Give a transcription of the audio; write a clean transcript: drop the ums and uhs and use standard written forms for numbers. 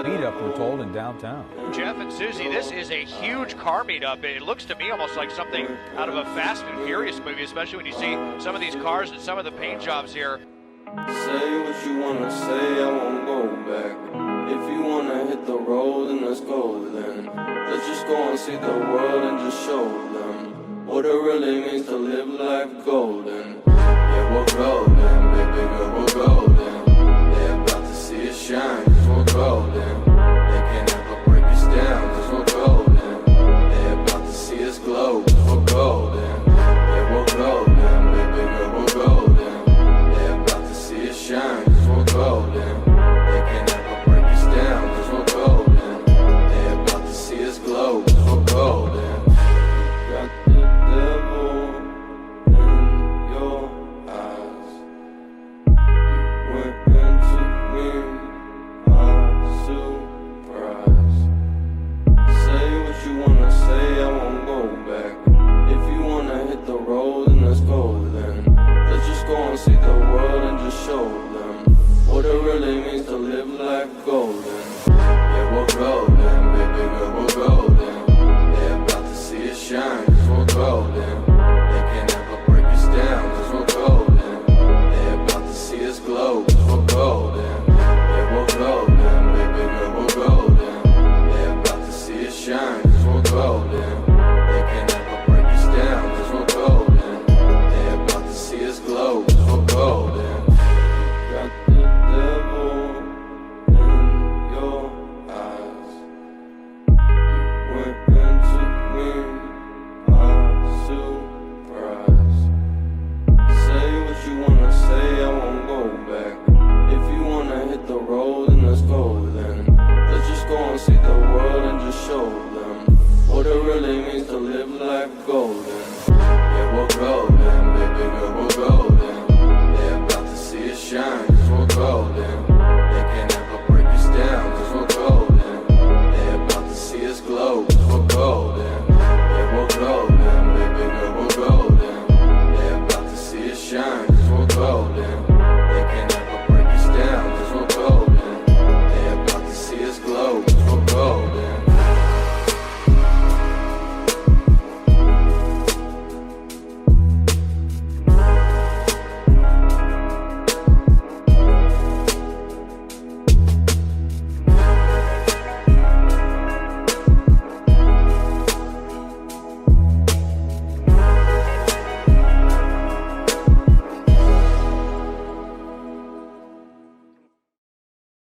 Meetup, we're told, in downtown. Jeff and Susie, this is a huge car meetup. It looks to me almost like something out of a Fast and Furious movie, especially when you see some of these cars and some of the paint jobs here. Say what you wanna say, I won't go back. If you wanna hit the road, then let's go then. Let's just go and see the world and just show them what it really means to live life golden. Yeah, we're golden, baby girl, we're golden. They're about to see us shine, cause we're golden. They can't ever break us down, cause we're golden. They're about to see us glow, cause we're golden. Yeah, we're golden, baby girl, we're golden. They're about to see us shine, cause we're golden. They can't ever break us down, cause we're golden. They're about to see us glow, cause we're golden. Got the devil in your eyes. You went into me by surprise. Say what you wanna say, I won't go back. If you wanna hit the road, then let's go then. Let's just go and see the world and just show them what it really means to live life golden. Yeah, we're golden, baby girl, we're golden. They're about to see us shine, cause we're golden. They can't ever break us down, cause we're golden. They're about to see us glow, cause we're golden. Yeah, we're golden, baby girl, we're golden. They're about to see us shine, cause we're golden. They can't ever break us down, cause we're golden. They're about to see us glow, cause we're golden. Got the devil in your eyes. You went into me by surprise. Say what you wanna say, I won't go back. If you wanna hit the road, then let's go then. Let's just go and see the world and just show them what it really means to live life golden. Yeah, we're golden.